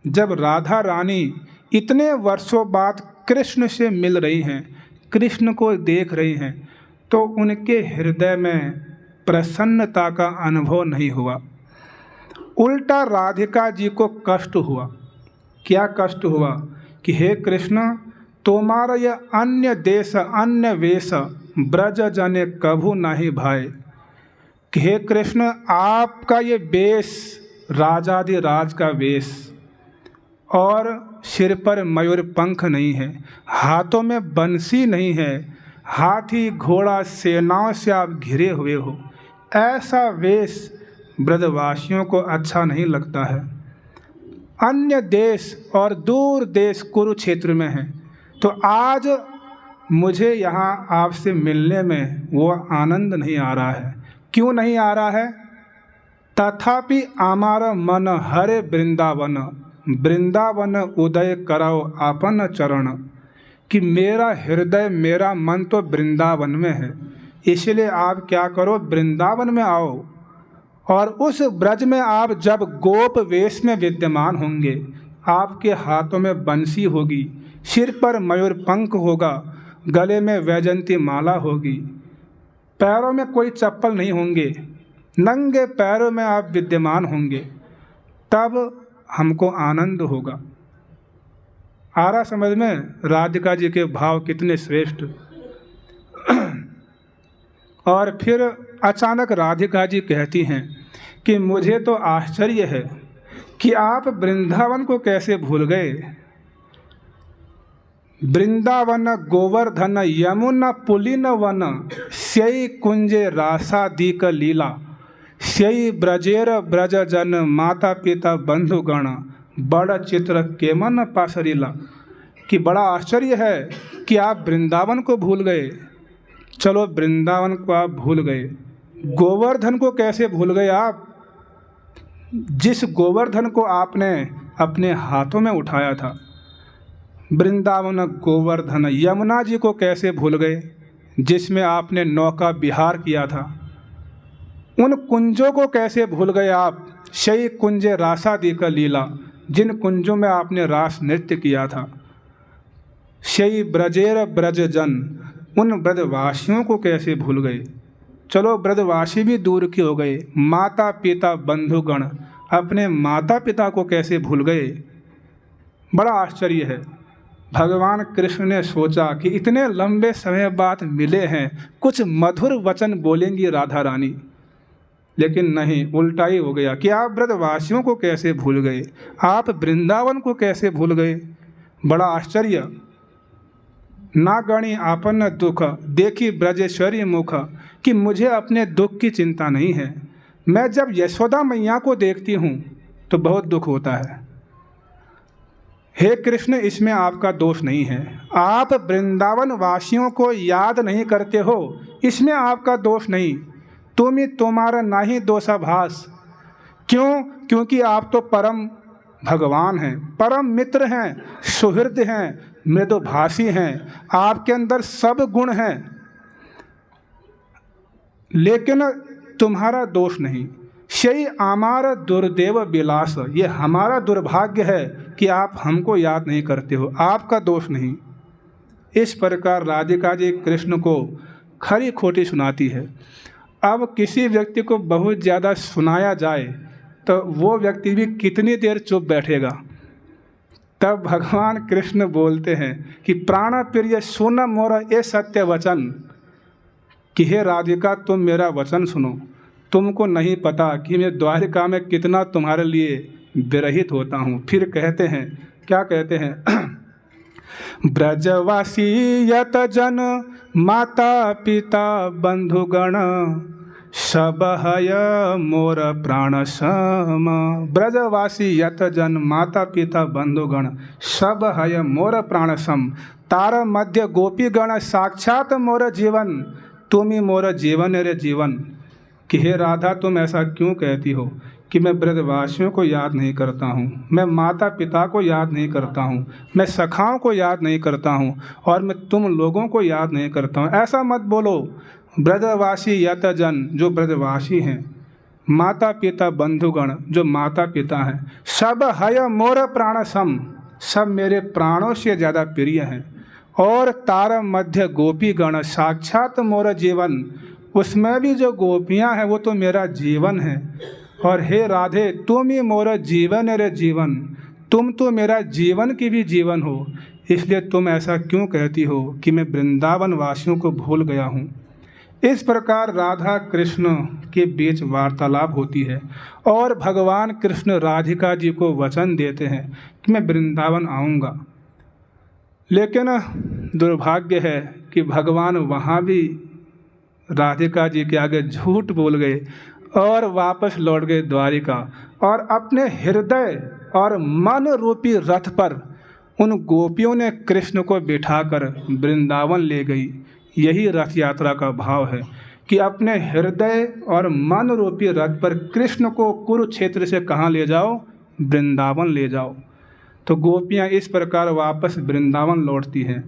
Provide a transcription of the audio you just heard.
जब राधा रानी इतने वर्षों बाद कृष्ण से मिल रही हैं, कृष्ण को देख रही हैं, तो उनके हृदय में प्रसन्नता का अनुभव नहीं हुआ। उल्टा राधिका जी को कष्ट हुआ। क्या कष्ट हुआ कि हे कृष्ण, तुम्हारा यह अन्य देश अन्य वेश ब्रज जने कभू नहीं भाए। कि हे कृष्ण, आपका ये वेश राजाधिराज का वेश, और सिर पर मयूर पंख नहीं है, हाथों में बंसी नहीं है, हाथी घोड़ा सेनाओं से आप घिरे हुए हो, ऐसा वेश ब्रजवासियों को अच्छा नहीं लगता है। अन्य देश और दूर देश कुरुक्षेत्र में है, तो आज मुझे यहाँ आपसे मिलने में वो आनंद नहीं आ रहा है। क्यों नहीं आ रहा है? तथापि हमारा मन हरे वृंदावन, वृंदावन उदय कराओ आपन चरण। कि मेरा हृदय मेरा मन तो वृंदावन में है, इसलिए आप क्या करो, वृंदावन में आओ, और उस ब्रज में आप जब गोप वेश में विद्यमान होंगे, आपके हाथों में बंसी होगी, सिर पर मयूर पंख होगा, गले में वैजंती माला होगी, पैरों में कोई चप्पल नहीं होंगे, नंगे पैरों में आप विद्यमान होंगे, तब हमको आनंद होगा। आ रहा समझ में राधिका जी के भाव कितने श्रेष्ठ। और फिर अचानक राधिका जी कहती हैं कि मुझे तो आश्चर्य है कि आप वृंदावन को कैसे भूल गए। वृंदावन गोवर्धन यमुना पुलिन वन, स्यई कुंजे रासादिक लीला, स्यई ब्रजेर ब्रज जन माता पिता बंधुगण, बड़ा चित्र केमन पासरीला। कि बड़ा आश्चर्य है कि आप वृंदावन को भूल गए। चलो वृंदावन को आप भूल गए, गोवर्धन को कैसे भूल गए आप? जिस गोवर्धन को आपने अपने हाथों में उठाया था। वृंदावन गोवर्धन, यमुना जी को कैसे भूल गए जिसमें आपने नौका विहार किया था। उन कुंजों को कैसे भूल गए आप? शयी कुंजे रासादिक लीला, जिन कुंजों में आपने रास नृत्य किया था। शयी ब्रजेर ब्रज जन, उन ब्रजवासियों को कैसे भूल गए। चलो ब्रजवासी भी दूर के हो गए, माता पिता बंधुगण, अपने माता पिता को कैसे भूल गए। बड़ा आश्चर्य है। भगवान कृष्ण ने सोचा कि इतने लंबे समय बाद मिले हैं, कुछ मधुर वचन बोलेंगी राधा रानी, लेकिन नहीं, उल्टा ही हो गया कि आप ब्रजवासियों को कैसे भूल गए, आप वृंदावन को कैसे भूल गए। बड़ा आश्चर्य। ना गणी आपन दुख, देखी ब्रजेश्वरी मुख। कि मुझे अपने दुख की चिंता नहीं है। मैं जब यशोदा मैया को देखती हूँ तो बहुत दुख होता है। हे कृष्ण, इसमें आपका दोष नहीं है। आप वृंदावन वासियों को याद नहीं करते हो, इसमें आपका दोष नहीं। तुम ही तुम्हारा नहीं दोषाभास। क्यों? क्योंकि आप तो परम भगवान हैं, परम मित्र हैं, सुहृद हैं, मृदुभाषी हैं, आपके अंदर सब गुण हैं, लेकिन तुम्हारा दोष नहीं। शयी आमार दुर्देव विलास, ये हमारा दुर्भाग्य है कि आप हमको याद नहीं करते हो, आपका दोष नहीं। इस प्रकार राधिका जी कृष्ण को खरी खोटी सुनाती है। अब किसी व्यक्ति को बहुत ज़्यादा सुनाया जाए तो वो व्यक्ति भी कितनी देर चुप बैठेगा। तब भगवान कृष्ण बोलते हैं कि प्राण प्रिय सुन मोर ये सत्य वचन। कि हे राधिका, तुम मेरा वचन सुनो। तुमको नहीं पता कि मैं द्वारिका में कितना तुम्हारे लिए विरहित होता हूँ। फिर कहते हैं, क्या कहते हैं? ब्रजवासी यत जन माता पिता बंधुगण, सब हय मोर प्राण सम। ब्रजवासी यत जन माता पिता बंधुगण, सब हय मोर प्राण सम। तार मध्य गोपी गण, साक्षात मोर जीवन। तुम ही मोर जीवन रे जीवन। कि हे राधा, तुम ऐसा क्यों कहती हो कि मैं ब्रजवासियों को याद नहीं करता हूँ, मैं माता पिता को याद नहीं करता हूँ, मैं सखाओं को याद नहीं करता हूँ, और मैं तुम लोगों को याद नहीं करता हूँ। ऐसा मत बोलो। ब्रजवासी यत जन, जो ब्रजवासी हैं, माता पिता बंधुगण, जो माता पिता हैं, सब हय मोर प्राण सम, सब मेरे प्राणों से ज़्यादा प्रिय हैं। और तार मध्य गोपी गण, साक्षात मोर जीवन, उसमें भी जो गोपियां हैं वो तो मेरा जीवन है। और हे राधे, तुम ही मोर जीवन रे जीवन, तुम तो मेरा जीवन की भी जीवन हो, इसलिए तुम ऐसा क्यों कहती हो कि मैं वृंदावन वासियों को भूल गया हूँ। इस प्रकार राधा कृष्ण के बीच वार्तालाप होती है और भगवान कृष्ण राधिका जी को वचन देते हैं कि मैं वृंदावन आऊँगा। लेकिन दुर्भाग्य है कि भगवान वहाँ भी राधिका जी के आगे झूठ बोल गए और वापस लौट गए द्वारिका, और अपने हृदय और मन रूपी रथ पर उन गोपियों ने कृष्ण को बिठाकर वृंदावन ले गई। यही रथ यात्रा का भाव है कि अपने हृदय और मन रूपी रथ पर कृष्ण को कुरुक्षेत्र से कहाँ ले जाओ, वृंदावन ले जाओ। तो गोपियाँ इस प्रकार वापस वृंदावन लौटती हैं।